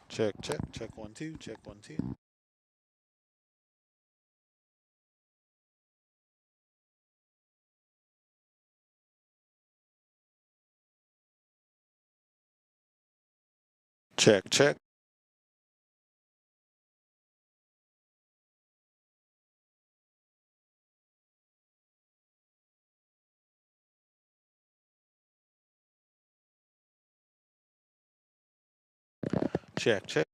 Check, check, check one, two, check one, two. Check, check. Check, check.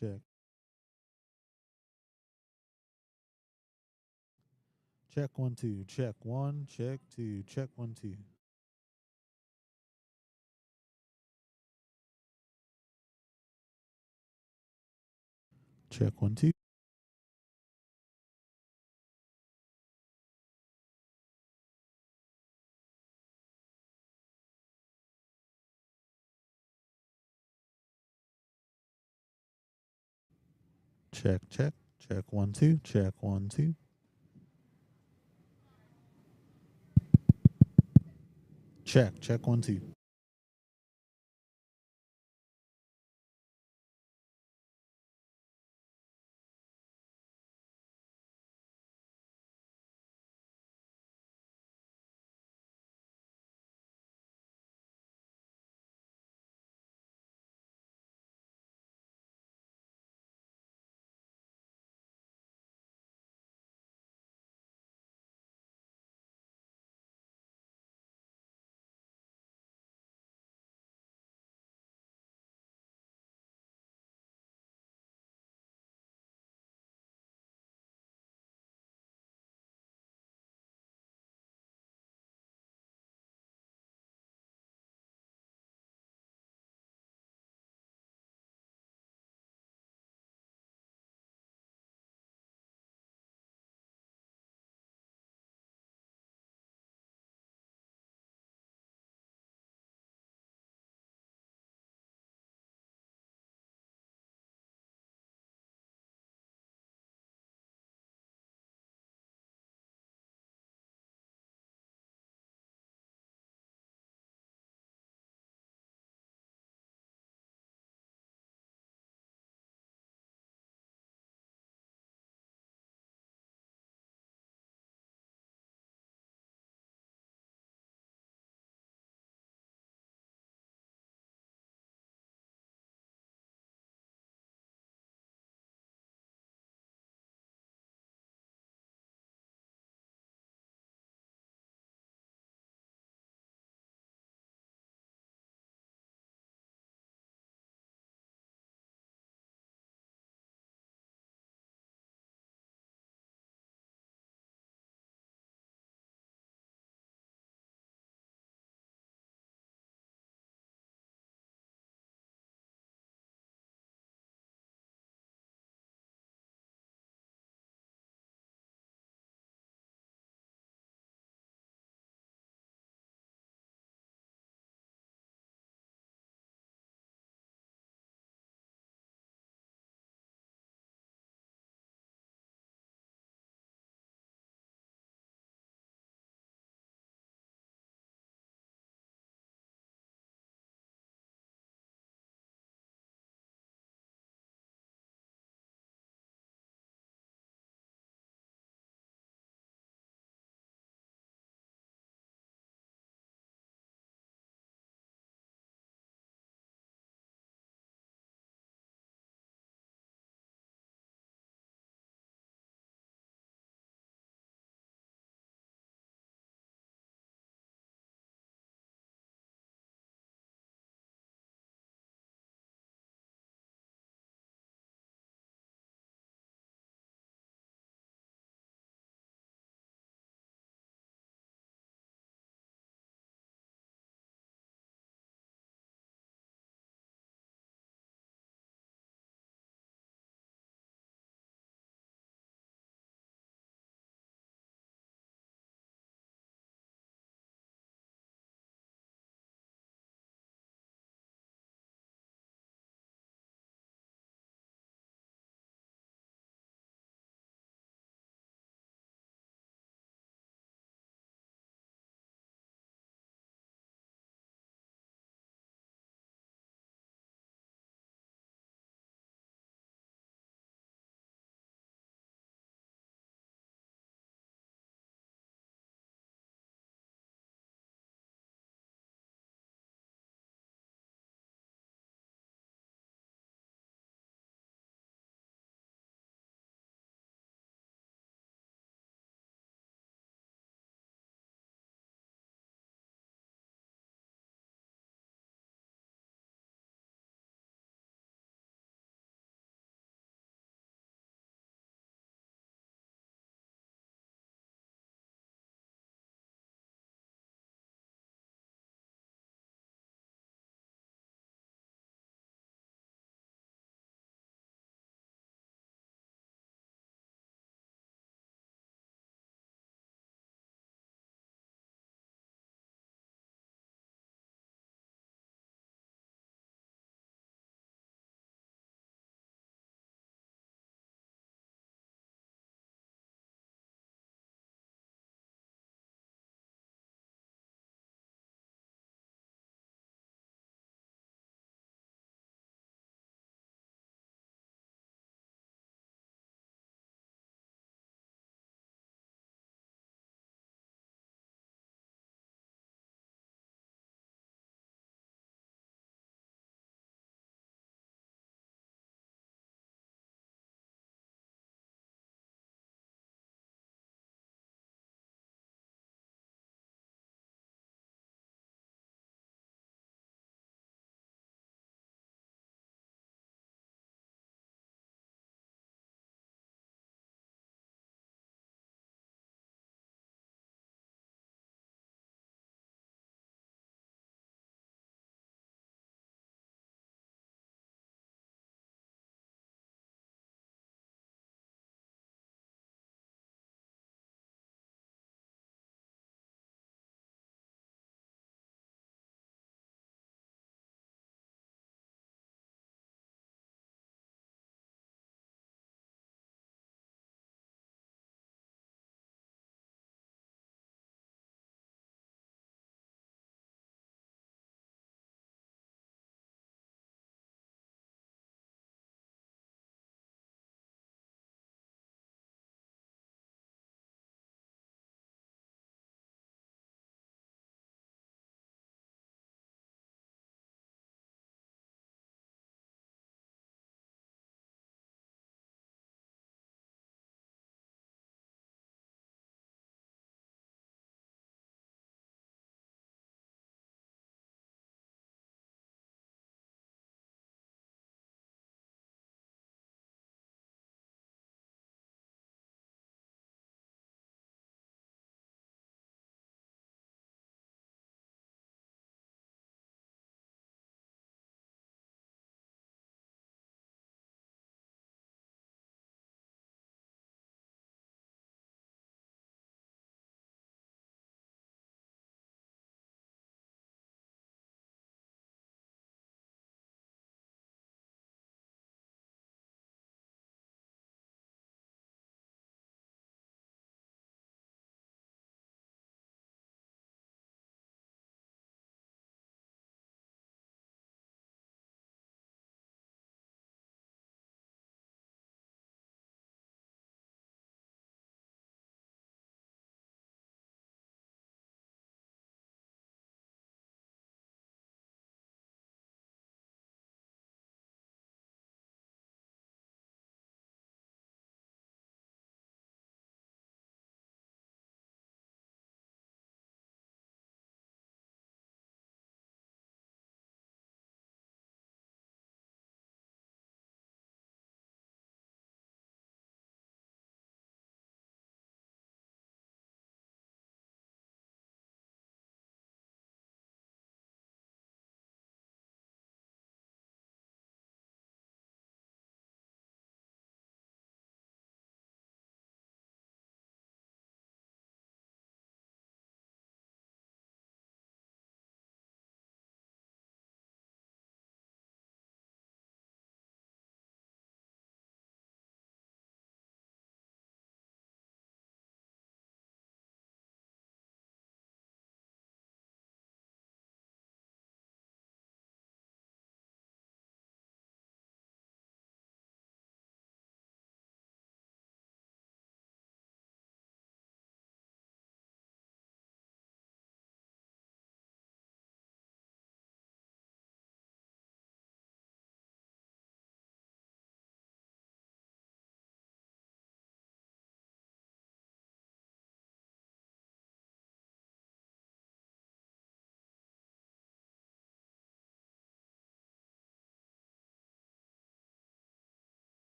check. Check 1 2. Check 1. Check 2. Check 1 2. Check 1 2. Check check. Check 1 2. Check 1 2. Check 1 2.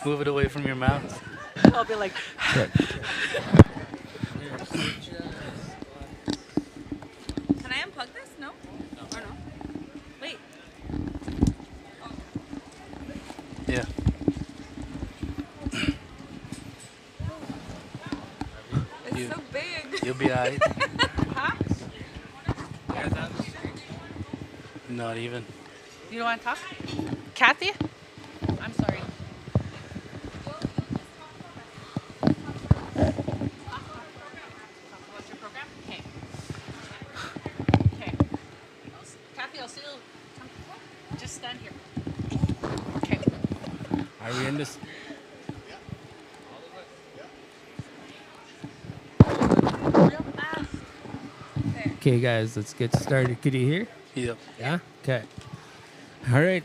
Move it away from your mouth. I'll be like, Check. Can I unplug this? No? Or no? Wait. Yeah. It's You- so big. You'll be alright. Huh? Not even. you don't want to talk? Kathy? I'm sorry. What's your program? Okay. Okay. Kathy, I'll see you. Just stand here. Okay. Are we in this? Real fast. Okay. Okay, guys, let's get started. Could you hear? Yep. Yeah. Okay. All right.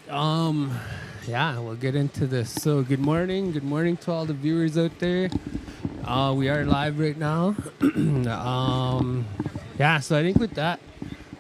Yeah, we'll get into this. So, good morning. Good morning to all the viewers out there. We are live right now. Yeah. So I think with that,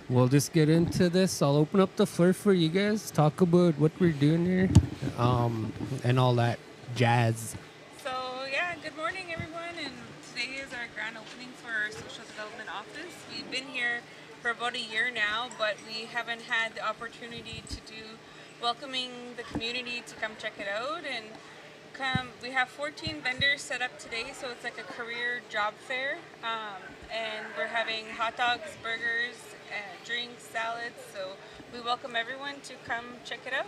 we'll just get into this. I'll open up the floor for you guys. Talk about what we're doing here, and all that jazz. So, yeah, good morning, everyone. And today is our grand opening for our social development office. We've been here for about a year now, but we haven't had the opportunity to do welcoming the community to come check it out. And we have 14 vendors set up today, so it's like a career job fair. And we're having hot dogs, burgers, drinks, salads. So we welcome everyone to come check it out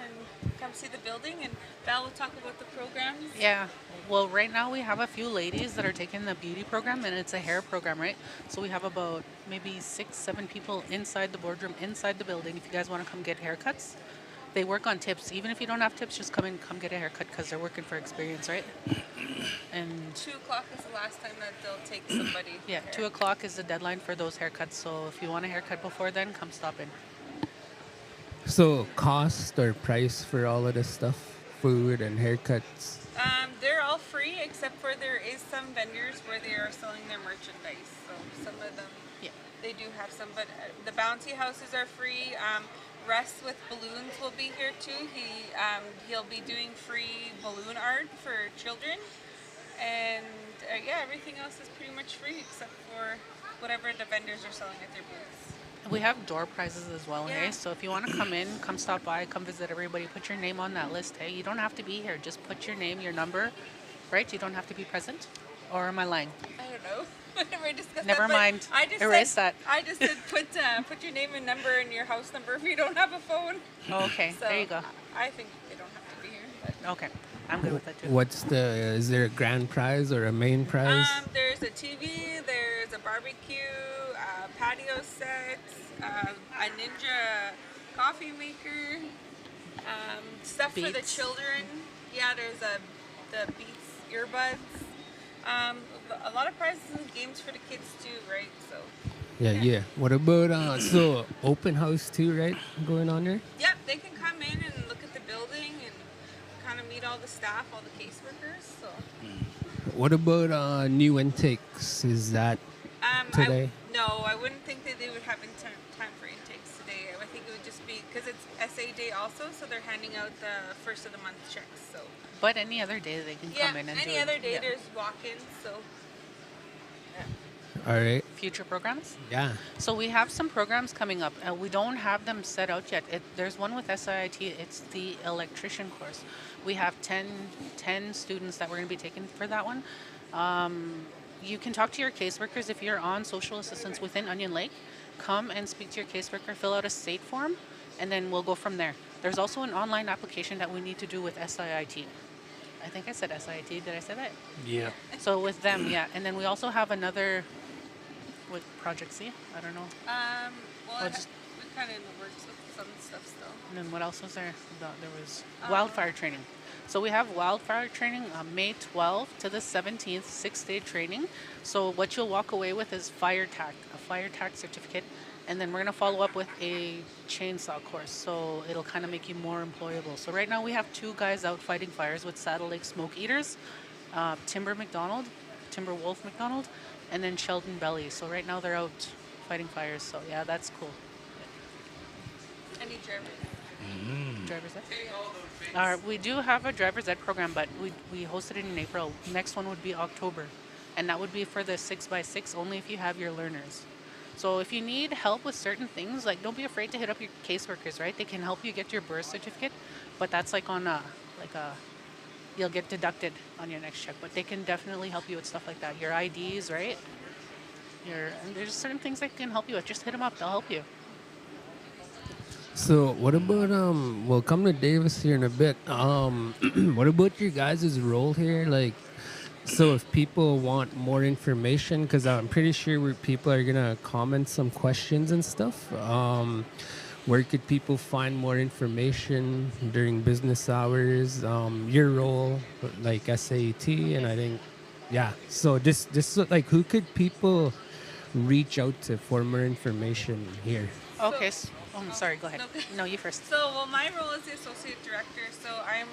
and come see the building. And Val will talk about the programs. Yeah. Well, right now we have a few ladies that are taking the beauty program, and it's a hair program, right? So we have about maybe 6, 7 people inside the boardroom, inside the building. If you guys want to come get haircuts, they work on tips. Even if you don't have tips, just come get a haircut because they're working for experience, right? And 2 o'clock is the last time that they'll take somebody. yeah, here. 2 o'clock is the deadline for those haircuts. So if you want a haircut before then, come stop in. So, cost or price for all of this stuff, food and haircuts. They're all free except for there is some vendors where they are selling their merchandise. So some of them, Yeah. they do have some, but the bouncy houses are free. Russ with balloons will be here too. He'll be doing free balloon art for children, and yeah, everything else is pretty much free except for whatever the vendors are selling at their booths. We have door prizes as well, Yeah. hey? So if you want to come in, come stop by, come visit everybody, put your name on that list, hey? You don't have to be here. Just put your name, your number, right? You don't have to be present. Or am I lying? I don't know. I never discussed Never that, but mind. I just Erase said, that. I just said put your name and number and your house number if you don't have a phone. Oh, okay, So there you go. I think they don't have to be here. But. Okay, I'm good with that too. Is there a grand prize or a main prize? There's a TV, there's a barbecue, patio set, a Ninja coffee maker, stuff for the Beats. children. Yeah, there's the Beats earbuds. A lot of prizes and games for the kids too, right? So. Yeah. What about so open house too, right? Going on there? Yep, they can come in and look at the building and kind of meet all the staff, all the caseworkers. So. What about new intakes? Is that today? No, I wouldn't think that they would have time for intakes today. I think it would just be because it's SA Day also, so they're handing out the first of the month checks. So But any other day they can yeah, come in and do any it. other day Yeah. there's walk-ins. So All right. Future programs? Yeah. So we have some programs coming up. We don't have them set out yet. There's one with SIIT. It's the electrician course. We have 10 students that we're going to be taking for that one. You can talk to your caseworkers if you're on social assistance within Onion Lake. Come and speak to your caseworker, fill out a state form, and then we'll go from there. There's also an online application that we need to do with SIIT. I think I said SIIT. Did I say that? Yeah. So with them, yeah. And then we also have another with Project C. I don't know. well, Or just- we're kind of in the works with some stuff still. And then what else was there? There was wildfire training. So we have wildfire training May 12th to the 17th, 6-day training. So what you'll walk away with is a fire tac certificate. And then we're going to follow up with a chainsaw course. So it'll kind of make you more employable. So right now we have 2 guys out fighting fires with Saddle Lake Smoke Eaters, Timber Wolf McDonald, and then Sheldon Belly. So right now they're out fighting fires. So yeah, that's cool. Any German? Driver's ed. We do have a driver's ed program, but we hosted it in April. Next one would be October, and that would be for the 6x6 only if you have your learners. So if you need help with certain things, like don't be afraid to hit up your caseworkers, right? They can help you get your birth certificate, but that's like on a you'll get deducted on your next check. But they can definitely help you with stuff like that. Your IDs, right? And there's certain things they can help you with. Just hit them up; they'll help you. So what about we'll come to Davis here in a bit. What about your guys' role here? Like, so if people want more information, because I'm pretty sure people are gonna comment some questions and stuff. Where could people find more information during business hours? Your role, like SAT, and I think, yeah. So just like, who could people reach out to for more information here? Okay. I'm sorry. Go ahead. Okay. No, you first. So, well, my role is the associate director. So I'm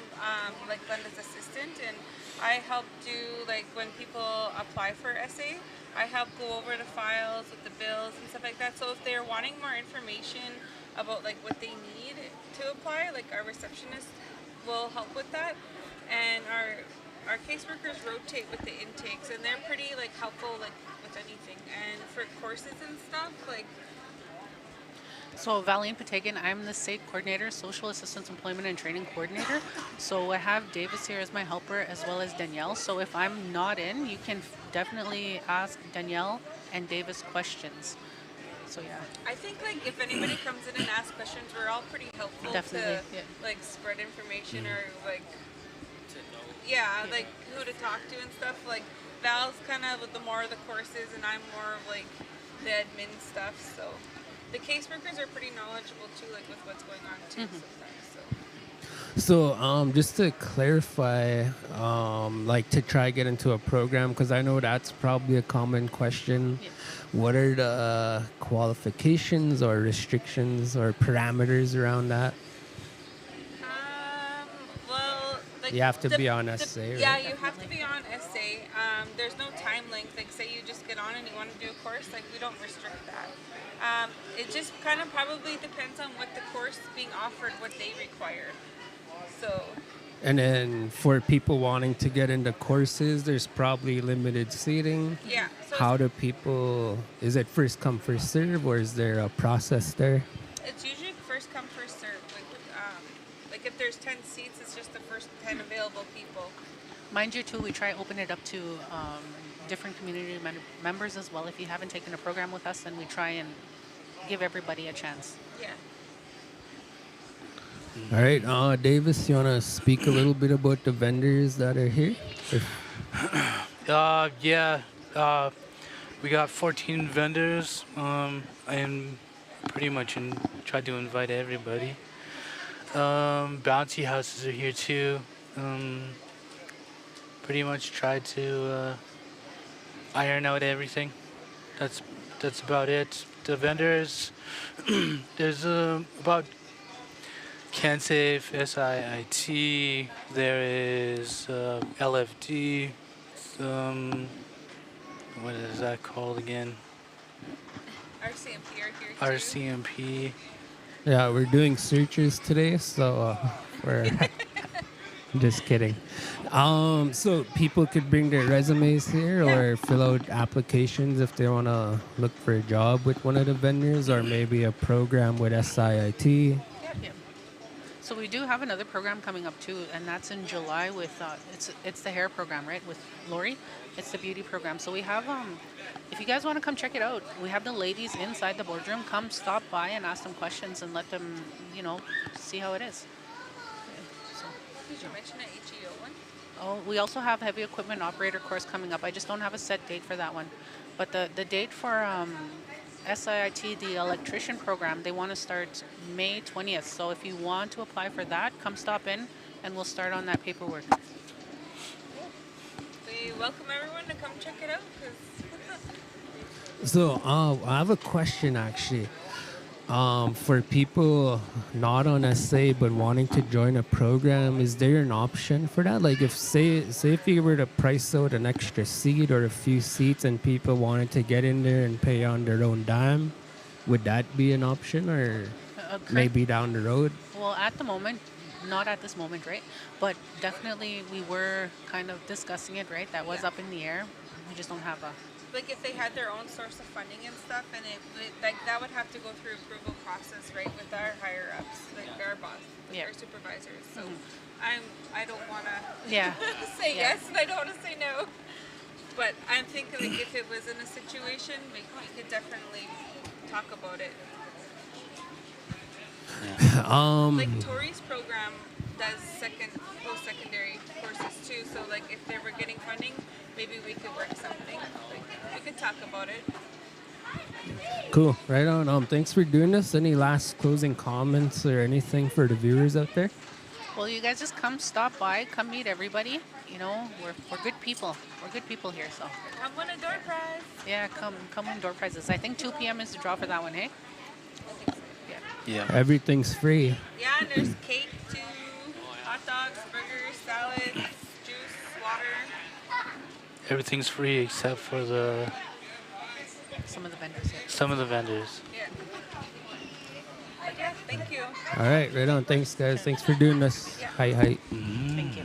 like Glenda's assistant, and I help do like when people apply for SA, I help go over the files with the bills and stuff like that. So if they're wanting more information about like what they need to apply, like our receptionist will help with that, and our caseworkers rotate with the intakes, and they're pretty like helpful like with anything. And for courses and stuff, like. So Valine Patagan, I'm the SATE coordinator, Social Assistance Employment and Training Coordinator. So I have Davis here as my helper as well as Danielle. So if I'm not in, you can definitely ask Danielle and Davis questions. So yeah. I think like if anybody comes in and asks questions, we're all pretty helpful Definitely, to yeah. like spread information or like like who to talk to and stuff. Like Val's kind of with the more of the courses, and I'm more of like the admin stuff. So. The caseworkers are pretty knowledgeable too, like with what's going on too sometimes. So just to clarify, like to try get into a program, because I know that's probably a common question. Yeah. What are the qualifications or restrictions or parameters around that? Well, like You have to be on SA, right? Yeah, you have to be on SA. There's no time length. Like say you just get on and you want to do a course, like we don't restrict that. It just kind of probably depends on what the course being offered, what they require. So. And then for people wanting to get into courses, there's probably limited seating. Yeah. So How do people, is it first come, first serve, or is there a process there? it's usually first come, first serve. Like if there's 10 seats, it's just the first 10 available people. Mind you too, we try to open it up to different community members as well. If you haven't taken a program with us, then we try and give everybody a chance. Yeah. All right, Davis, you want to speak a little bit about the vendors that are here? We got 14 vendors. And pretty much try to invite everybody. Bouncy houses are here too. Pretty much try to iron out everything. That's about it. The vendors, there's about CanSafe, SIIT, there is LFD, what is that called again? RCMP are here too. RCMP. Yeah, we're doing searches today, so we're just kidding. So people could bring their resumes here or fill out applications if they want to look for a job with one of the vendors or maybe a program with SIIT. Yeah. So we do have another program coming up too, and that's in July with it's the hair program, right? With Lori, it's the beauty program. So we have if you guys want to come check it out, we have the ladies inside the boardroom. Come stop by and ask them questions and let them, see how it is. Did you mention an HEO one? Oh, we also have heavy equipment operator course coming up. I just don't have a set date for that one, but the date for SIIT, the electrician program, they want to start May 20th. So if you want to apply for that, come stop in, and we'll start on that paperwork. We welcome everyone to come check it out. So I have a question actually. For people not on SA but wanting to join a program, is there an option for that? Like if say if you were to price out an extra seat or a few seats and people wanted to get in there and pay on their own dime, would that be an option or? maybe down the road? Well, at the moment, not at this moment, right? But definitely we were kind of discussing it, right? That was Yeah. up in the air. We just don't have a. Like if they had their own source of funding and stuff, and like that would have to go through approval process, right, with our higher ups, like our boss, like Yeah. our supervisors. So Mhm. I don't want to Yeah. say Yeah. yes and I don't want to say no. But I'm thinking like if it was in a situation, we could definitely talk about it. Like Tori's program does post-secondary courses too. So like if they were getting funding, maybe we could work something. Like we could talk about it. Cool. Right on. Thanks for doing this. Any last closing comments or anything for the viewers out there? Well, you guys just come stop by, come meet everybody. You know, we're good people. We're good people here. So Come win a door prize. yeah, come win door prizes. I think 2 p.m. is the draw for that one, hey? I think so. Yeah. Yeah. Everything's free. Yeah, and there's cake too, hot dogs, burgers, salads, juice, water. Everything's free except for Some of the vendors here. some of the vendors. Yeah. But yeah, thank you. All right. Right on. Thanks, guys. Thanks for doing this. Hi, hi. Thank you.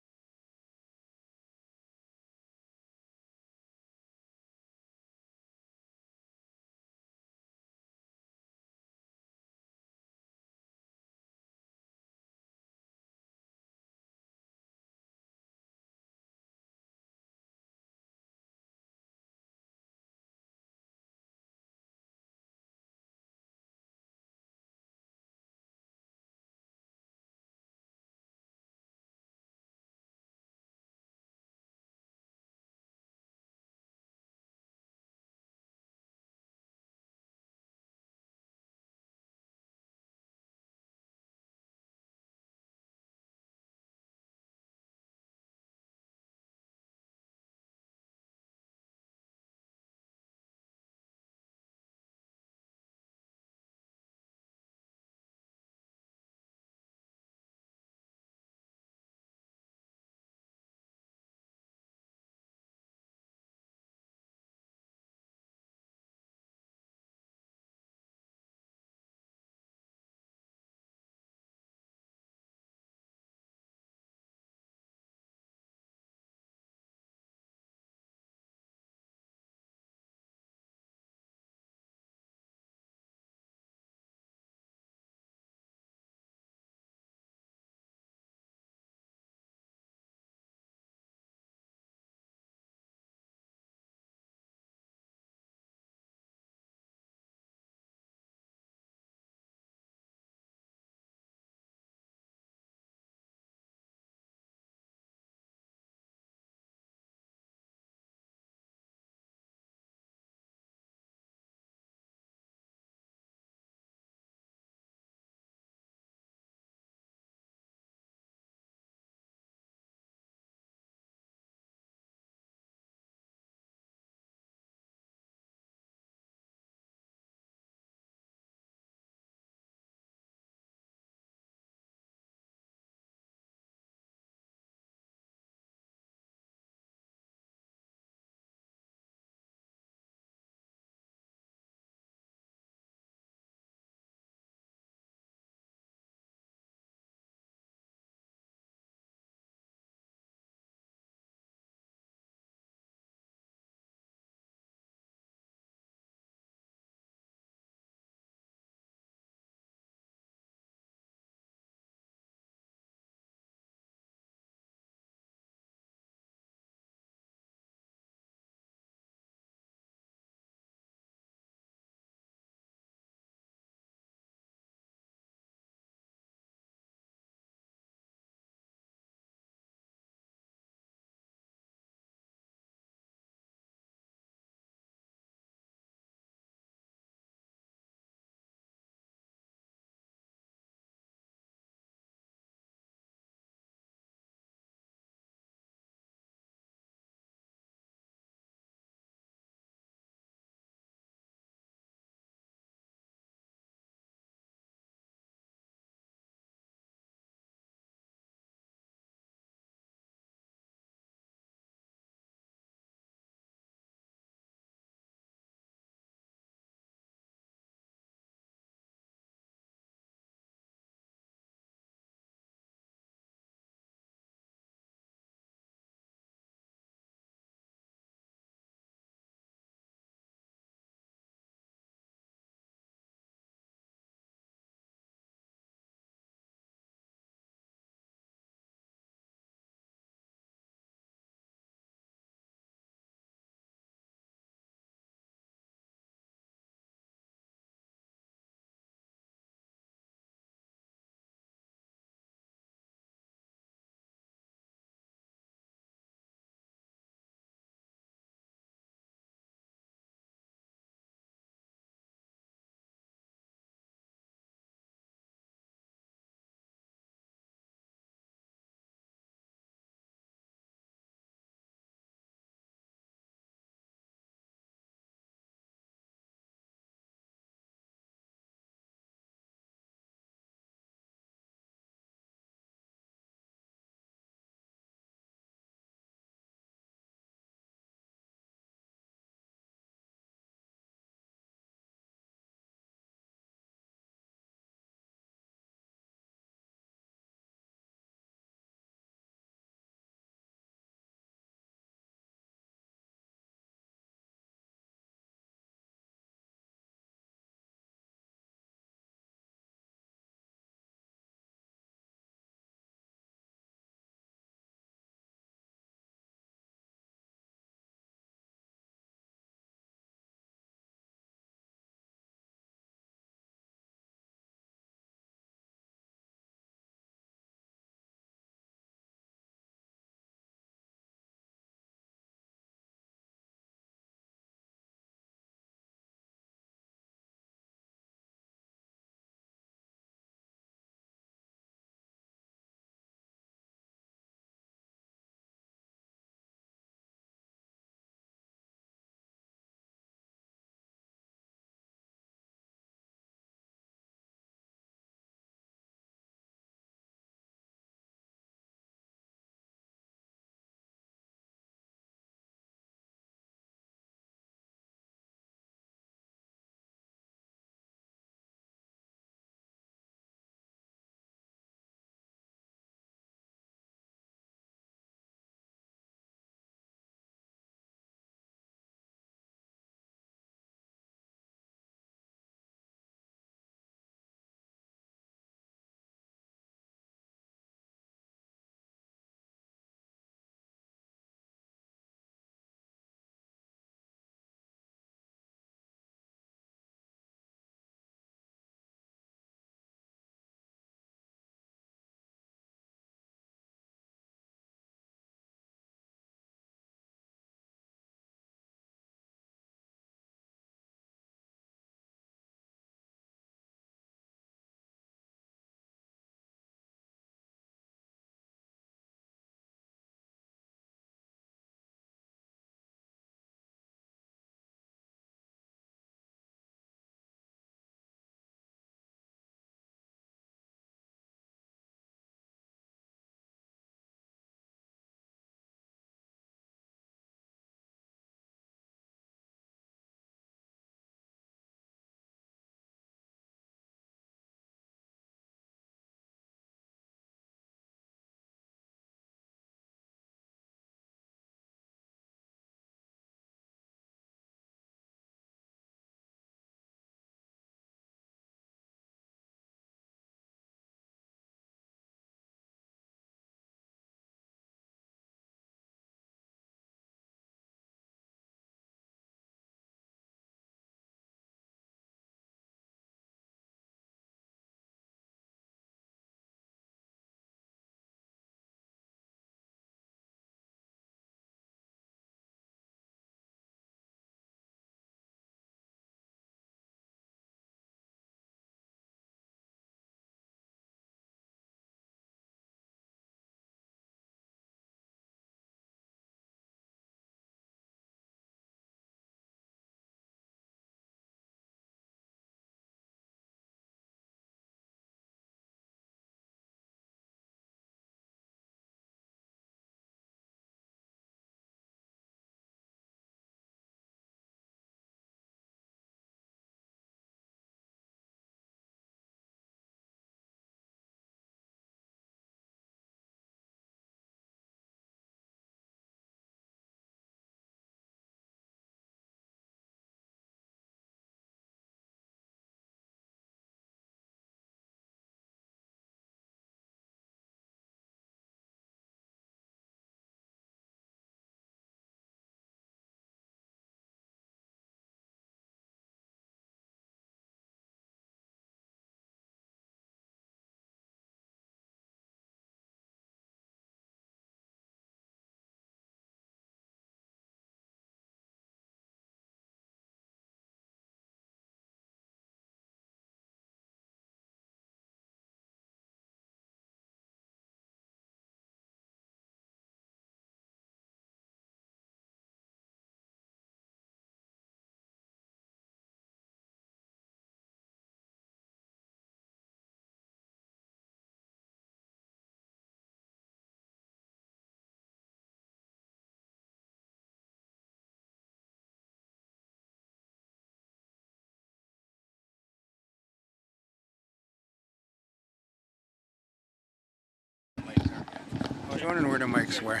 wondering where the mics were.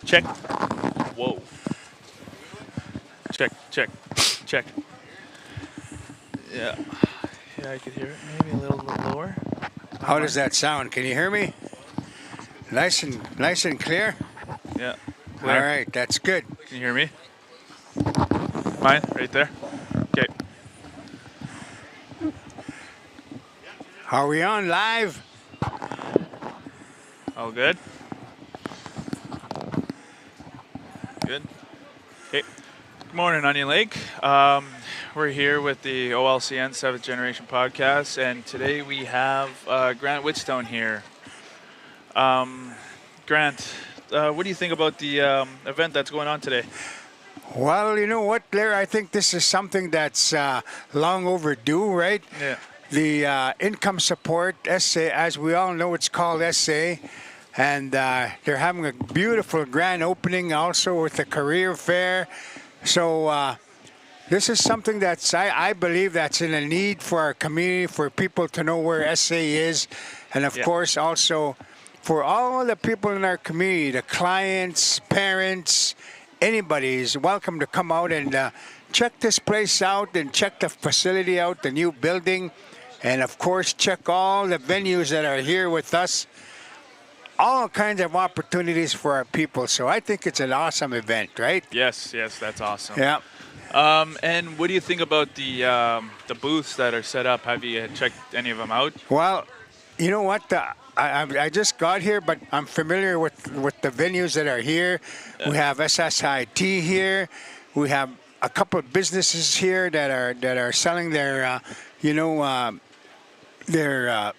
Check. Whoa. Check. Yeah. Yeah, I could hear it. Maybe a little bit lower. How does that sound? Can you hear me? Nice and clear? Yeah. All right, that's good. Can you hear me? Mine? Right there? Okay. Are we on live? All good? Good. Okay. Good morning, Onion Lake. We're here with the OLCN 7th Generation Podcast, and today we have Grant Whitstone here. Grant, what do you think about the event that's going on today? Well, you know what, Blair? I think this is something that's long overdue, right? Yeah. The income support SA, as we all know, it's called SA, and they're having a beautiful grand opening also with the career fair. So this is something that's, I believe, that's in a need for our community, for people to know where SA is, and of course also for all the people in our community, the clients, parents, anybody is welcome to come out and check this place out and check the facility out, the new building. And, of course, check all the venues that are here with us. All kinds of opportunities for our people. So I think it's an awesome event, right? Yes, that's awesome. Yeah. And what do you think about the booths that are set up? Have you checked any of them out? Well, you know what? I just got here, but I'm familiar with the venues that are here. We have SSIT here. We have a couple of businesses here that are selling their, their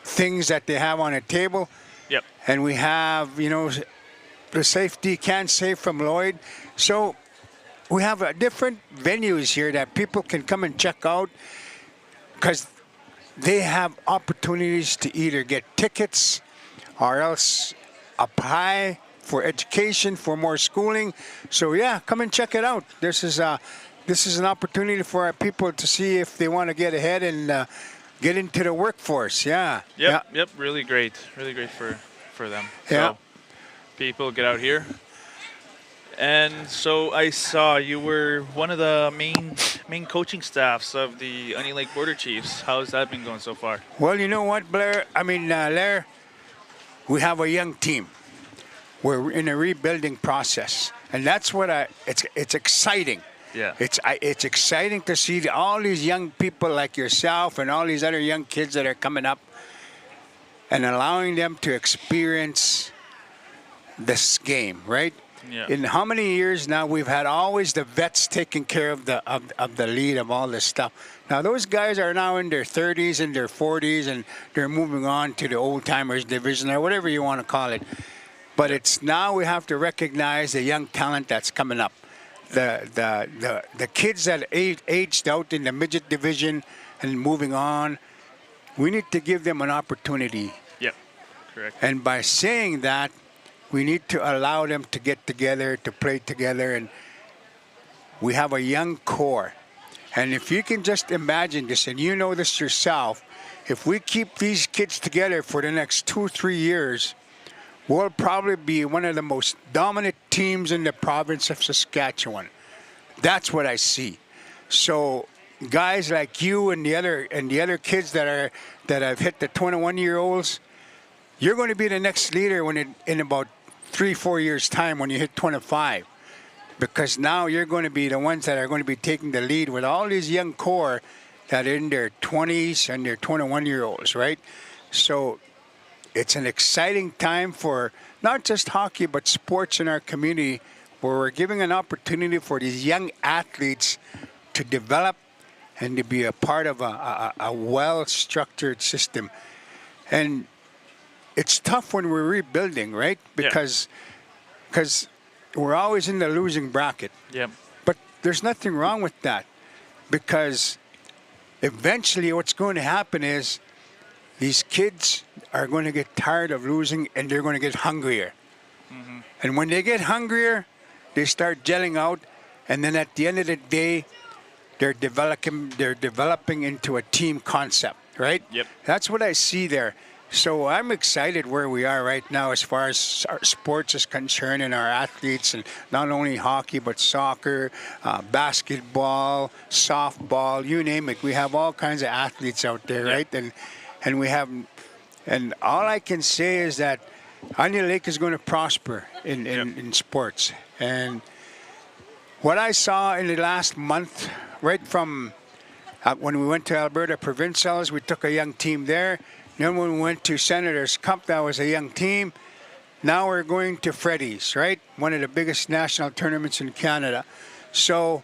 things that they have on a table. Yep. And we have, the safety can save from Lloyd. So we have different venues here that people can come and check out because they have opportunities to either get tickets or else apply for education, for more schooling. So yeah, come and check it out. This is an opportunity for our people to see if they want to get ahead and get into the workforce. Yeah. Yep. Really great for them. Yeah. So people get out here. And so I saw you were one of the main coaching staffs of the Onion Lake Border Chiefs. How's that been going so far? Well, you know what, Blair? Lair, we have a young team. We're in a rebuilding process, and that's what it's exciting. Yeah. It's exciting to see all these young people like yourself and all these other young kids that are coming up and allowing them to experience this game, right? Yeah. In how many years now we've had always the vets taking care of the lead of all this stuff. Now those guys are now in their 30s and their 40s and they're moving on to the old timers division or whatever you want to call it. But it's now we have to recognize the young talent that's coming up. The kids that aged out in the midget division and moving on, we need to give them an opportunity. Yep. Correct. And by saying that, we need to allow them to get together, to play together, and we have a young core. And if you can just imagine this, and you know this yourself, if we keep these kids together for the next 2-3 years, we'll probably be one of the most dominant teams in the province of Saskatchewan. That's what I see. So guys like you and the other kids that have hit the 21-year-olds, you're going to be the next leader in about 3-4 years' time when you hit 25. Because now you're going to be the ones that are going to be taking the lead with all these young core that are in their 20s and their 21-year-olds, right? So it's an exciting time for not just hockey, but sports in our community, where we're giving an opportunity for these young athletes to develop and to be a part of a well-structured system. And it's tough when we're rebuilding, right? Because we're always in the losing bracket. Yep. But there's nothing wrong with that, because eventually what's going to happen is these kids are going to get tired of losing and they're going to get hungrier. Mm-hmm. And when they get hungrier, they start gelling out, and then at the end of the day, they're developing into a team concept, right? Yep. That's what I see there. So I'm excited where we are right now as far as our sports is concerned and our athletes, and not only hockey but soccer, basketball, softball, you name it. We have all kinds of athletes out there, right? And we have, and all I can say is that Onion Lake is going to prosper in sports. And what I saw in the last month, right from when we went to Alberta Provincials, we took a young team there. Then when we went to Senators Cup, that was a young team. Now we're going to Freddy's, right? One of the biggest national tournaments in Canada. So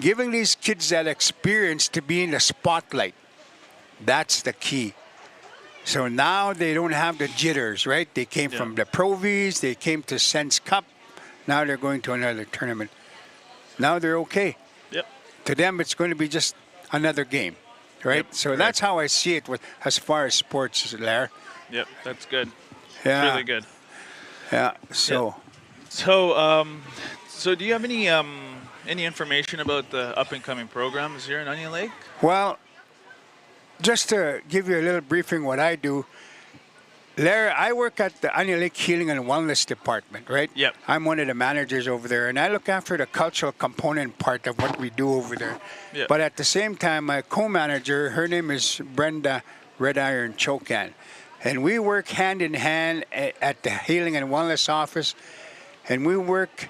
giving these kids that experience to be in the spotlight, that's the key. So now they don't have the jitters, right? They came from the Provies, they came to Sens Cup. Now they're going to another tournament. Now they're okay. Yep. To them, it's going to be just another game. Right, Yep, so that's how I see it with as far as sports, Lair. Yep, that's good. Yeah, Really good. Yeah. So, So do you have any information about the up and coming programs here in Onion Lake? well, just to give you a little briefing, what I do, Lair, I work at the Onion Lake Healing and Wellness Department, right? Yep. I'm one of the managers over there, and I look after the cultural component part of what we do over there. Yep. But at the same time, my co-manager, her name is Brenda Red Iron Chokan, and we work hand in hand at the Healing and Wellness office, and we work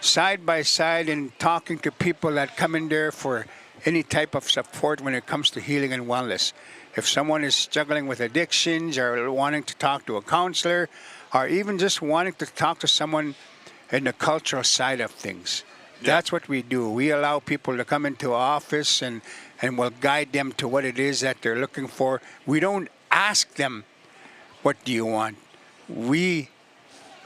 side by side in talking to people that come in there for any type of support when it comes to healing and wellness. If someone is struggling with addictions or wanting to talk to a counselor or even just wanting to talk to someone in the cultural side of things, that's what we do. We allow people to come into our office and we'll guide them to what it is that they're looking for. We don't ask them, what do you want? We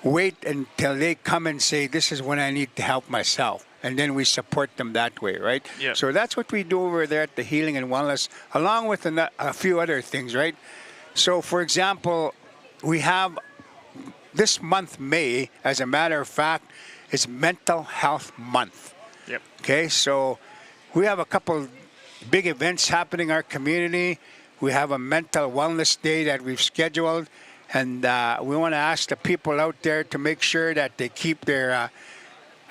wait until they come and say, this is when I need to help myself. And then we support them that way, right? Yeah. So that's what we do over there at the Healing and Wellness, along with a few other things, right? So, for example, we have this month, May, as a matter of fact, is Mental Health Month. Yep. Okay, so we have a couple big events happening in our community. We have a Mental Wellness Day that we've scheduled, and we want to ask the people out there to make sure that they keep their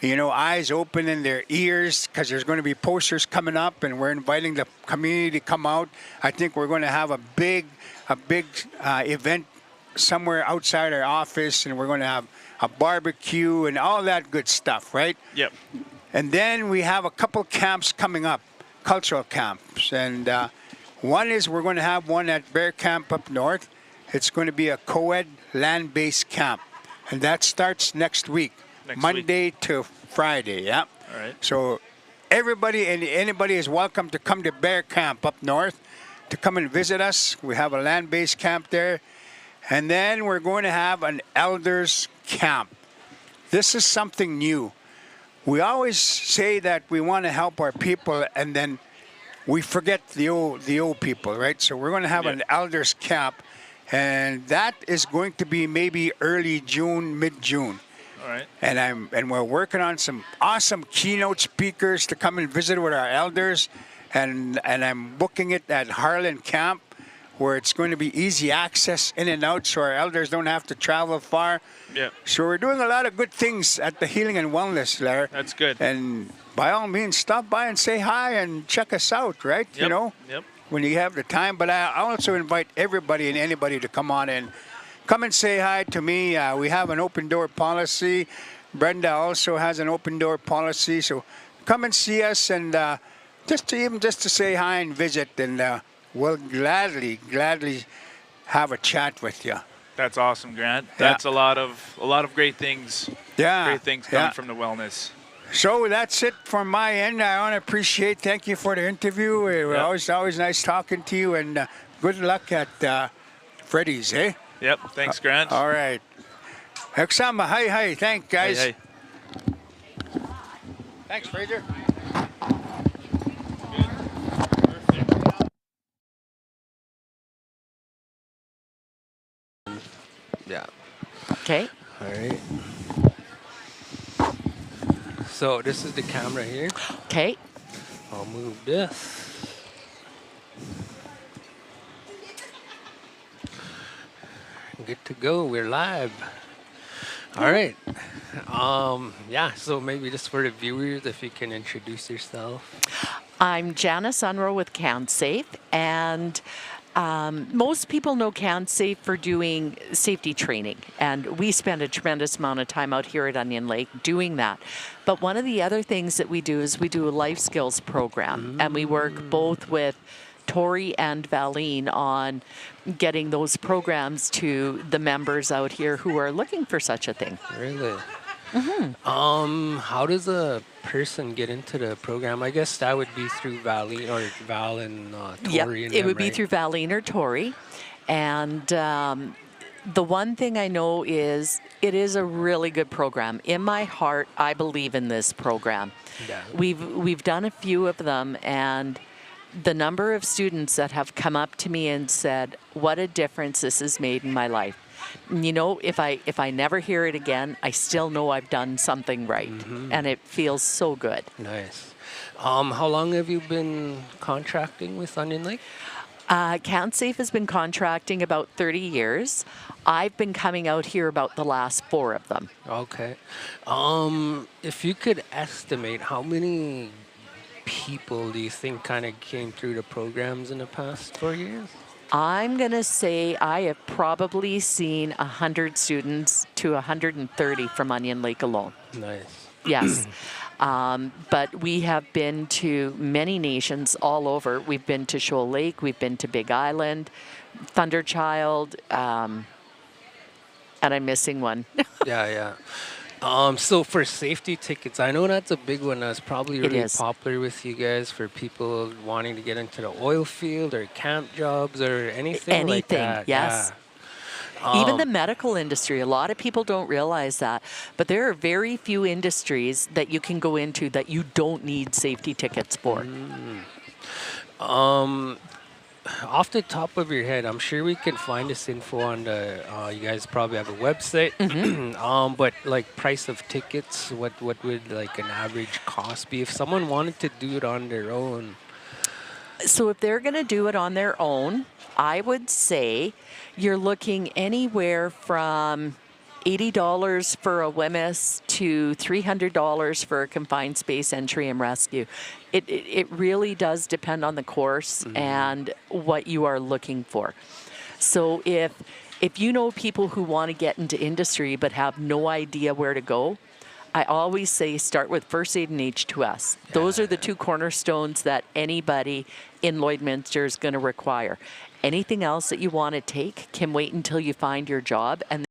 eyes open and their ears, because there's going to be posters coming up, and we're inviting the community to come out. I think we're going to have a big event somewhere outside our office, and we're going to have a barbecue and all that good stuff, right? Yep. And then we have a couple camps coming up, cultural camps, and one is we're going to have one at Bear Camp up north. It's going to be a co-ed land-based camp, and that starts next week. Monday to Friday, yeah. All right. So everybody and anybody is welcome to come to Bear Camp up north to come and visit us. We have a land-based camp there. And then we're going to have an elders camp. This is something new. We always say that we want to help our people, and then we forget the old people, right? So we're going to have an elders camp, and that is going to be maybe early June, mid-June. All right. And we're working on some awesome keynote speakers to come and visit with our elders, and I'm booking it at Harlan Camp, where it's going to be easy access in and out, so our elders don't have to travel far. Yeah. So we're doing a lot of good things at the Healing and Wellness, Larry. That's good. And by all means, stop by and say hi and check us out, right? Yep. You know, Yep. when you have the time. But I also invite everybody and anybody to come on in. Come and say hi to me. We have an open door policy. Brenda also has an open door policy. So come and see us, and just to say hi and visit, and we'll gladly have a chat with you. That's awesome, Grant. That's a lot of great things. Yeah. Great things coming from the wellness. So that's it from my end. I want to appreciate. Thank you for the interview. It was always nice talking to you, and good luck at Freddy's, eh? Yep. Thanks, Grant. All right. Exama, hi. Thanks, guys. Hey. Thanks, Fraser. Yeah. Okay. All right. So this is the camera here. Okay. I'll move this. good to go. We're live. All right. Yeah, so maybe just for the viewers, if you can introduce yourself. I'm Janice Unrow with CanSafe, and most people know CanSafe for doing safety training, and we spend a tremendous amount of time out here at Onion Lake doing that. But one of the other things that we do is we do a life skills program, and we work both with Tori and Valine on getting those programs to the members out here who are looking for such a thing. Really? How does a person get into the program? I guess that would be through Valine or Val and Tori. Yep, and it them, would be right? through Valine or Tori. And the one thing I know is it is a really good program. In my heart, I believe in this program. Yeah. We've done a few of them, and the number of students that have come up to me and said, what a difference this has made in my life. You know, if I never hear it again, I still know I've done something right, and it feels so good. Nice. How long have you been contracting with Onion Lake? CanSafe has been contracting about 30 years. I've been coming out here about the last 4 of them. Okay. If you could estimate, how many people do you think kind of came through the programs in the past 4 years? I'm going to say I have probably seen 100 students to 130 from Onion Lake alone. Nice. Yes. But we have been to many nations all over. We've been to Shoal Lake, we've been to Big Island, Thunderchild, and I'm missing one. Yeah. So for safety tickets, I know that's a big one that's probably really is. popular with you guys for people wanting to get into the oil field or camp jobs or anything like that. Yes. Yeah. Even the medical industry, a lot of people don't realize that, but there are very few industries that you can go into that you don't need safety tickets for. Off the top of your head, I'm sure we can find this info on the. You guys probably have a website. But like price of tickets, what would like an average cost be if someone wanted to do it on their own? So if they're going to do it on their own, I would say you're looking anywhere from $80 for a WMIS to $300 for a confined space entry and rescue. It really does depend on the course and what you are looking for. So if you know people who want to get into industry but have no idea where to go, I always say start with first aid and H2S. Those are the 2 cornerstones that anybody in Lloydminster is going to require. Anything else that you want to take can wait until you find your job. And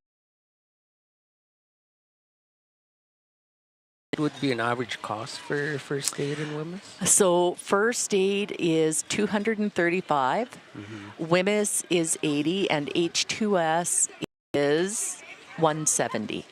What would be an average cost for first aid and WMIS? so first aid is $235, WMIS is $80, and H2S is $170.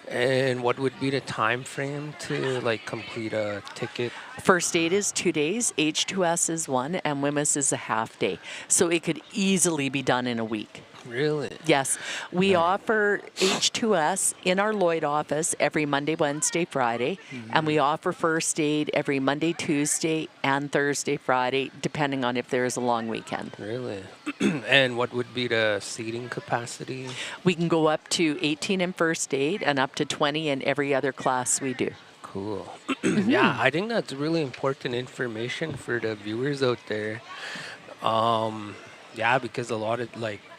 And what would be the time frame to like complete a ticket? First aid is 2 days, H2S is 1, and WMIS is a half day. So it could easily be done in a week. Really? Yes, we offer H2S in our Lloyd office every Monday, Wednesday, Friday, and we offer first aid every Monday, Tuesday, and Thursday, Friday, depending on if there is a long weekend. Really? And what would be the seating capacity? We can go up to 18 in first aid and up to 20 in every other class we do. Cool. Yeah, I think that's really important information for the viewers out there. Yeah, because a lot of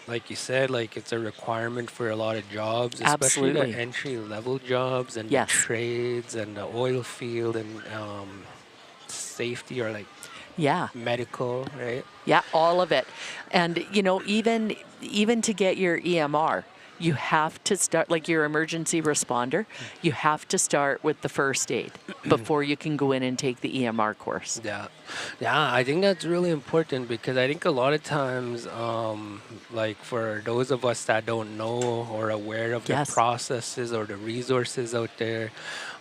like you said, like it's a requirement for a lot of jobs, especially Absolutely. the entry level jobs and Yes. the trades and the oil field and safety or like Yeah. medical, right? Yeah, all of it. And you know, even to get your EMR, you have to start, like your emergency responder, you have to start with the first aid before you can go in and take the EMR course. Yeah, I think that's really important because I think a lot of times, like for those of us that don't know or aware of the Yes. processes or the resources out there,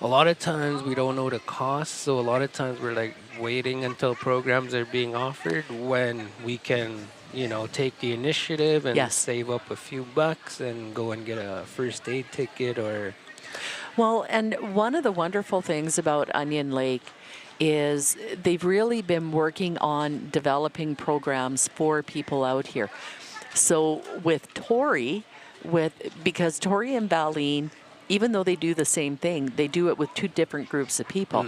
a lot of times we don't know the costs. So a lot of times we're like waiting until programs are being offered when we can, you know, take the initiative and Yes. save up a few bucks and go and get a first aid ticket or. Well, and one of the wonderful things about Onion Lake is they've really been working on developing programs for people out here. So with Tori, because Tori and Valine, even though they do the same thing, they do it with two different groups of people.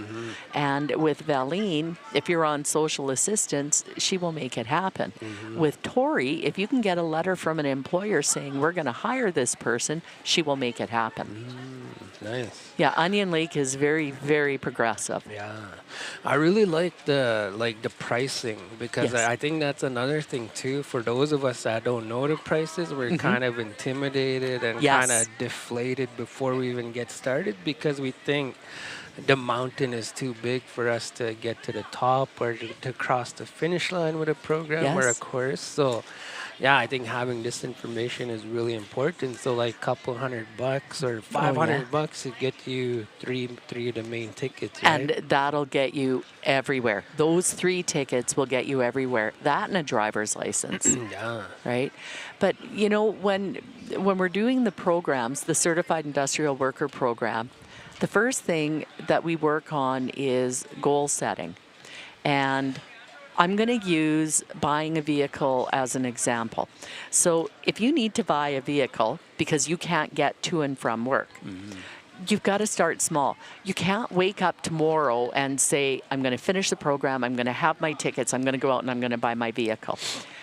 And with Valine, if you're on social assistance, she will make it happen. With Tori, if you can get a letter from an employer saying we're going to hire this person, she will make it happen. Nice. Yeah, Onion Lake is very, very progressive. Yeah, I really like the pricing because Yes. I think that's another thing too. For those of us that don't know the prices, we're kind of intimidated and Yes. kind of deflated before we even get started because we think the mountain is too big for us to get to the top or to cross the finish line with a program or a Yes. course. So yeah, I think having this information is really important. So like couple $100 or $500 to get you three of the main tickets, right? And that'll get you everywhere. Those 3 tickets will get you everywhere. That and a driver's license. Yeah. Right? But you know, when we're doing the programs, the Certified Industrial Worker program, the first thing that we work on is goal setting. And I'm going to use buying a vehicle as an example. So if you need to buy a vehicle because you can't get to and from work, you've got to start small. You can't wake up tomorrow and say, I'm going to finish the program, I'm going to have my tickets, I'm going to go out and I'm going to buy my vehicle.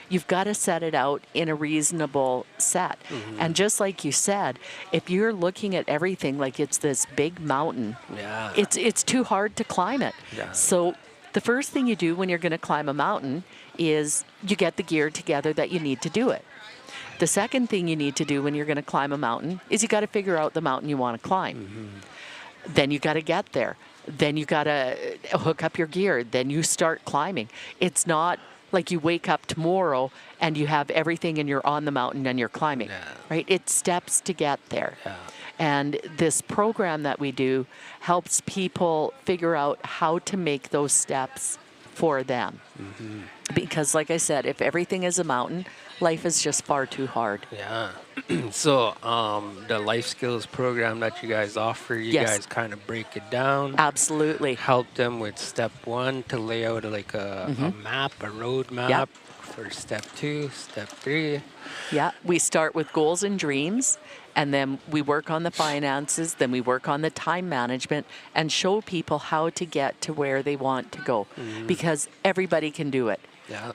You've got to set it out in a reasonable set. And just like you said, if you're looking at everything like it's this big mountain, Yeah. it's too hard to climb it. Yeah. So the first thing you do when you're going to climb a mountain is you get the gear together that you need to do it. The second thing you need to do when you're going to climb a mountain is you got to figure out the mountain you want to climb. Then you got to get there. Then you got to hook up your gear. Then you start climbing. It's not like you wake up tomorrow and you have everything and you're on the mountain and you're climbing, right? It's steps to get there. Yeah. And this program that we do helps people figure out how to make those steps for them. Because like I said, if everything is a mountain, life is just far too hard. Yeah. So the life skills program that you guys offer, you Yes. guys kind of break it down. Absolutely. Help them with step 1 to lay out like a map, a road map for step 2, step 3. Yeah, we start with goals and dreams, and then we work on the finances, then we work on the time management and show people how to get to where they want to go because everybody can do it. Yeah.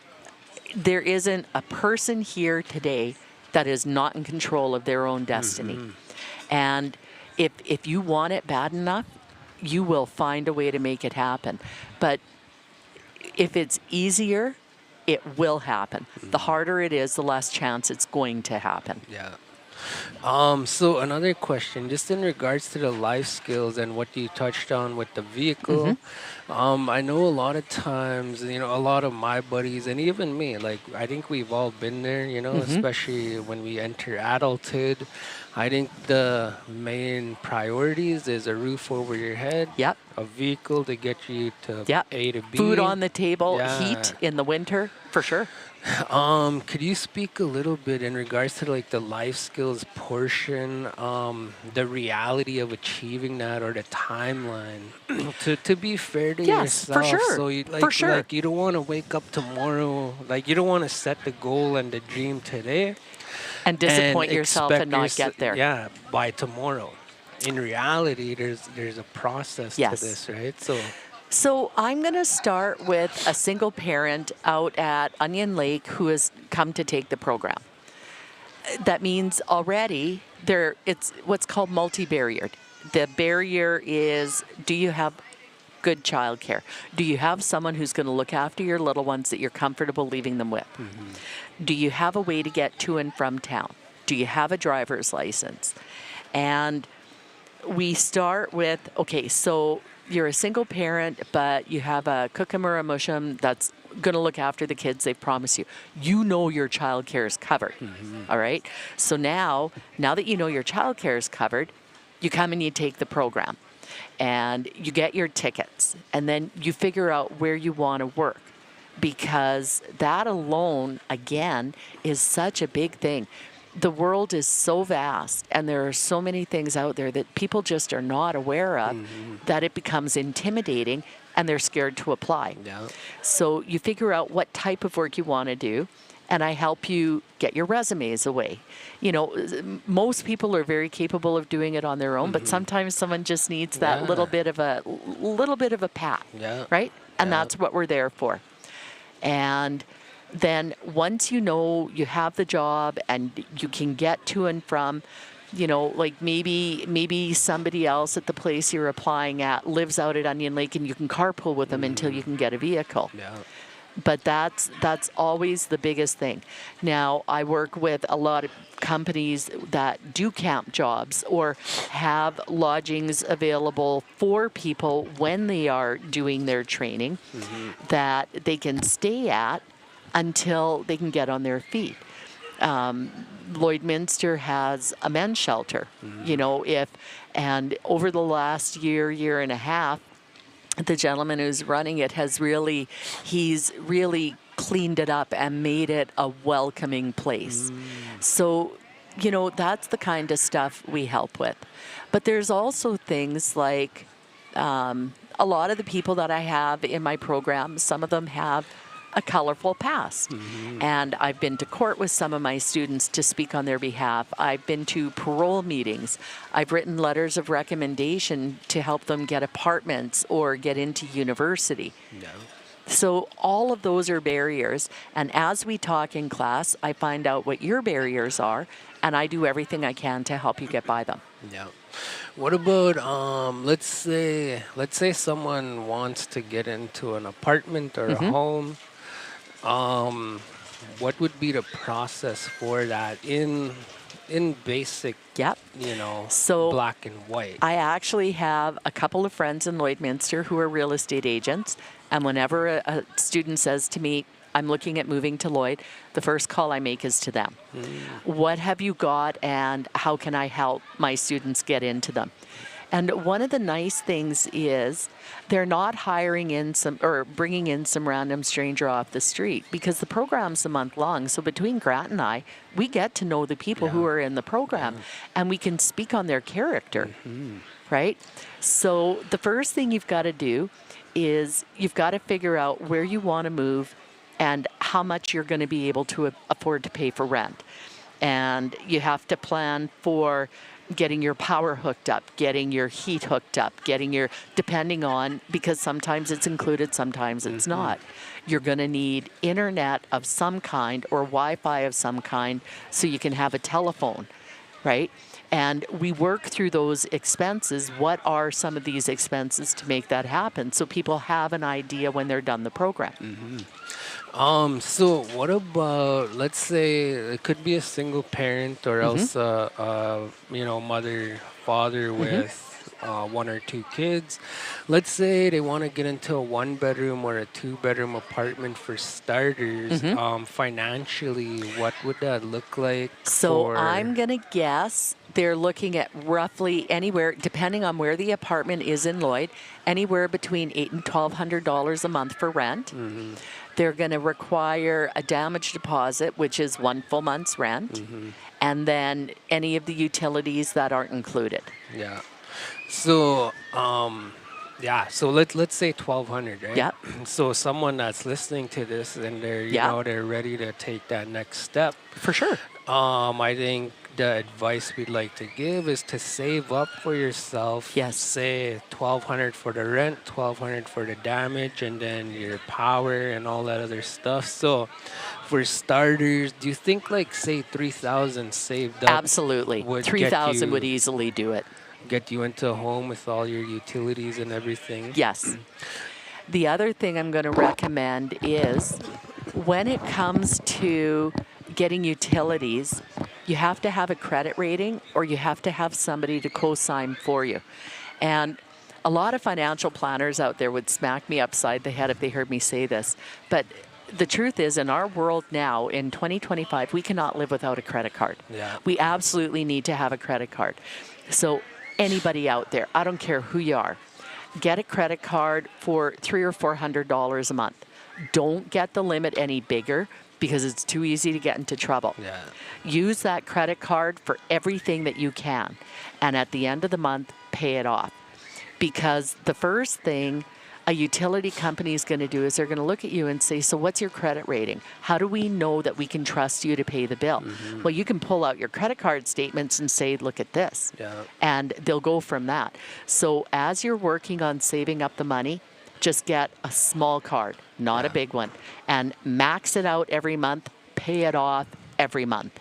There isn't a person here today that is not in control of their own destiny. And if you want it bad enough, you will find a way to make it happen. But if it's easier, it will happen. The harder it is, the less chance it's going to happen. Yeah. So another question, just in regards to the life skills and what you touched on with the vehicle, I know a lot of times, you know, a lot of my buddies and even me, like I think we've all been there, you know, especially when we enter adulthood. I think the main priorities is a roof over your head, Yep. a vehicle to get you to Yep. A to B. Food on the table, Yeah. heat in the winter, for sure. Could you speak a little bit in regards to like the life skills portion, the reality of achieving that or the timeline? to be fair to Yes, for yourself, sure. so you, For sure. like you don't want to wake up tomorrow, like you don't want to set the goal and the dream today And disappoint and yourself and not expect get there. Yeah, by tomorrow. In reality, there's a process Yes. to this, right? So I'm going to start with a single parent out at Onion Lake who has come to take the program. That means already it's what's called multi-barriered. The barrier is, do you have good childcare? Do you have someone who's going to look after your little ones that you're comfortable leaving them with? Do you have a way to get to and from town? Do you have a driver's license? And we start with, okay, so you're a single parent, but you have a cookum or a mushum that's going to look after the kids they've promised you. You know your childcare is covered, all right? So now that you know your childcare is covered, you come and you take the program. And you get your tickets. And then you figure out where you want to work. Because that alone, again, is such a big thing. The world is so vast and there are so many things out there that people just are not aware of that it becomes intimidating and they're scared to apply. Yeah. So you figure out what type of work you want to do, and I help you get your resumes away. You know, most people are very capable of doing it on their own, but sometimes someone just needs that Yeah. little bit of a pat, Yeah. right? And Yeah. that's what we're there for. And then once you know you have the job and you can get to and from, you know, like maybe somebody else at the place you're applying at lives out at Onion Lake and you can carpool with them until you can get a vehicle. Yeah. But that's always the biggest thing. Now, I work with a lot of companies that do camp jobs or have lodgings available for people when they are doing their training that they can stay at until they can get on their feet. Lloydminster has a men's shelter, you know, and over the last year and a half, the gentleman who's running it he's really cleaned it up and made it a welcoming place. So, you know, that's the kind of stuff we help with. But there's also things like a lot of the people that I have in my program, some of them have a colorful past. And I've been to court with some of my students to speak on their behalf. I've been to parole meetings. I've written letters of recommendation to help them get apartments or get into university. Yeah. So all of those are barriers. And as we talk in class, I find out what your barriers are, and I do everything I can to help you get by them. Yeah. What about let's say someone wants to get into an apartment or a home. What would be the process for that in basic, Yep. you know, So black and white? I actually have a couple of friends in Lloydminster who are real estate agents. And whenever a student says to me, I'm looking at moving to Lloyd, the first call I make is to them. What have you got and how can I help my students get into them? And one of the nice things is they're not hiring in bringing in some random stranger off the street because the program's a month long. So between Grant and I, we get to know the people who are in the program and we can speak on their character, right? So the first thing you've got to do is you've got to figure out where you want to move and how much you're going to be able to afford to pay for rent. And you have to plan for getting your power hooked up, getting your heat hooked up, depending on, because sometimes it's included, sometimes it's not. You're going to need internet of some kind or Wi-Fi of some kind so you can have a telephone, right? And we work through those expenses. What are some of these expenses to make that happen so people have an idea when they're done the program? So what about, let's say it could be a single parent or else you know, mother, father with one or two kids. Let's say they want to get into a 1-bedroom or a 2-bedroom apartment for starters. Financially, what would that look like? So I'm going to guess they're looking at roughly anywhere, depending on where the apartment is in Lloyd, anywhere between $800 and $1,200 a month for rent. They're going to require a damage deposit, which is 1 full month's rent, and then any of the utilities that aren't included. Yeah. So, so let's say 1,200, right? Yeah. So someone that's listening to this and they're you know they're ready to take that next step. For sure. I think the advice we'd like to give is to save up for yourself. Yes. Say $1,200 for the rent, $1,200 for the damage, and then your power and all that other stuff. So, for starters, do you think like say $3,000 saved up? Absolutely. $3,000 would easily do it. Get you into a home with all your utilities and everything? Yes. The other thing I'm going to recommend is when it comes to getting utilities, you have to have a credit rating or you have to have somebody to co-sign for you. And a lot of financial planners out there would smack me upside the head if they heard me say this. But the truth is, in our world now, in 2025, we cannot live without a credit card. Yeah. We absolutely need to have a credit card. So anybody out there, I don't care who you are, get a credit card for $300 or $400 a month. Don't get the limit any bigger because it's too easy to get into trouble. Yeah. Use that credit card for everything that you can. And at the end of the month, pay it off. Because the first thing a utility company is going to do is they're going to look at you and say, so what's your credit rating? How do we know that we can trust you to pay the bill? Well, you can pull out your credit card statements and say, look at this. Yeah. And they'll go from that. So as you're working on saving up the money, just get a small card, not a big one, and max it out every month, pay it off every month.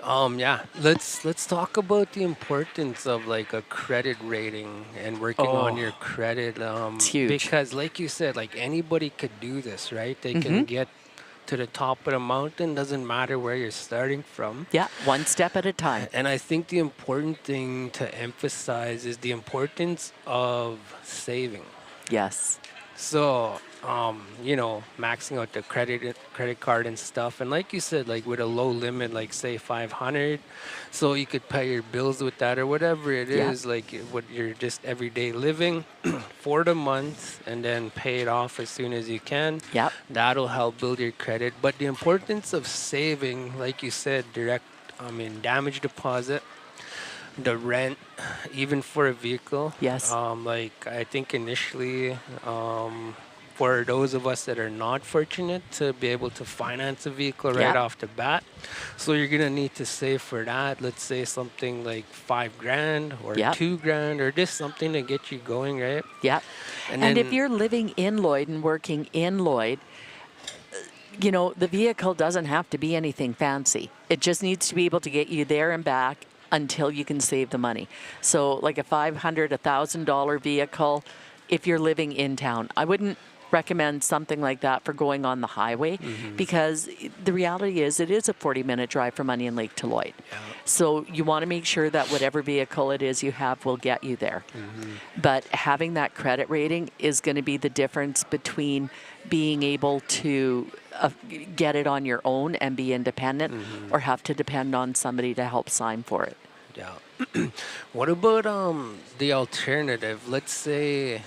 Yeah, let's talk about the importance of like a credit rating and working on your credit. It's huge. Because like you said, like anybody could do this, right? They can get to the top of the mountain, doesn't matter where you're starting from. Yeah, one step at a time. And I think the important thing to emphasize is the importance of saving. Yes. So, you know, maxing out the credit card and stuff, and like you said, like with a low limit, like say 500, so you could pay your bills with that or whatever it is, like what you're just everyday living for the month, and then pay it off as soon as you can. Yep. That'll help build your credit. But the importance of saving, like you said, damage deposit, the rent, even for a vehicle. Yes. Like I think initially, for those of us that are not fortunate to be able to finance a vehicle right off the bat, so you're gonna need to save for that. Let's say something like $5,000 or $2,000 or just something to get you going, right? Yeah. And And then, if you're living in Lloyd and working in Lloyd, you know, the vehicle doesn't have to be anything fancy. It just needs to be able to get you there and back until you can save the money. So like a $500, $1,000 vehicle, if you're living in town, I wouldn't recommend something like that for going on the highway because the reality is it is a 40-minute drive from Onion Lake to Lloyd. So you want to make sure that whatever vehicle it is you have will get you there. But having that credit rating is going to be the difference between being able to get it on your own and be independent or have to depend on somebody to help sign for it. Yeah. What about the alternative? Let's say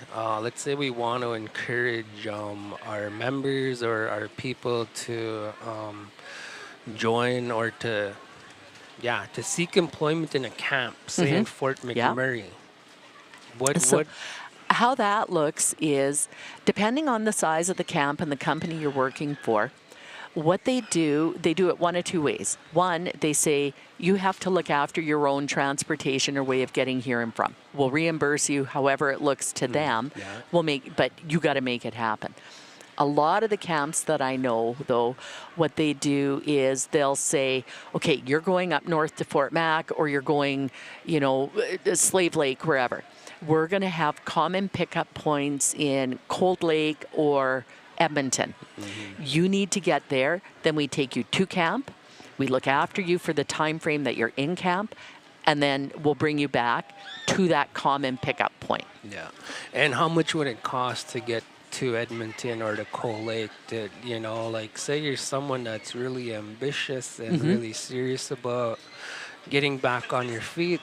we want to encourage our members or our people to join or to seek employment in a camp, say in Fort McMurray. How that looks is, depending on the size of the camp and the company you're working for, what they do it one of two ways. One, they say you have to look after your own transportation or way of getting here and from. We'll reimburse you however it looks to them. But you got to make it happen. A lot of the camps that I know, though, what they do is they'll say, okay, you're going up north to Fort Mac or you're going, you know, Slave Lake, wherever. We're going to have common pickup points in Cold Lake or Edmonton. You need to get there. Then we take you to camp. We look after you for the time frame that you're in camp, and then we'll bring you back to that common pickup point. Yeah. And how much would it cost to get to Edmonton or to Cold Lake? To, you know, like say you're someone that's really ambitious and really serious about getting back on your feet.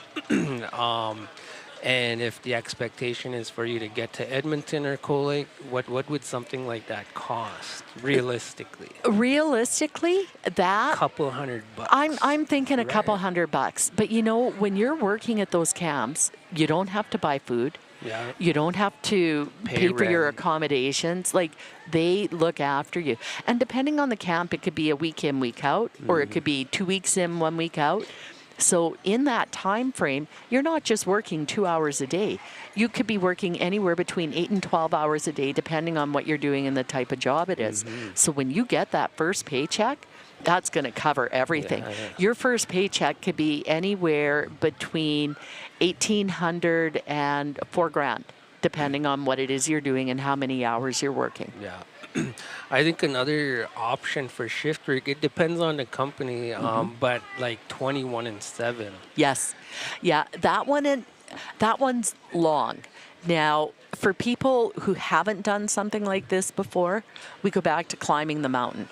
And if the expectation is for you to get to Edmonton or Cold Lake, what would something like that cost realistically? Realistically, that couple $100. I'm thinking a couple $100. But you know, when you're working at those camps, you don't have to buy food. Yeah. You don't have to pay for your rent. accommodations. Like, they look after you. And depending on the camp, it could be a week in, week out, or it could be 2 weeks in, 1 week out. So in that time frame, you're not just working 2 hours a day. You could be working anywhere between 8 and 12 hours a day, depending on what you're doing and the type of job it is. So when you get that first paycheck, that's going to cover everything. Your first paycheck could be anywhere between $1,800 and $4,000, depending on what it is you're doing and how many hours you're working. Yeah. I think another option for shift work, it depends on the company, but like 21 and 7. Yes. Yeah, that one's long. Now, for people who haven't done something like this before, we go back to climbing the mountain.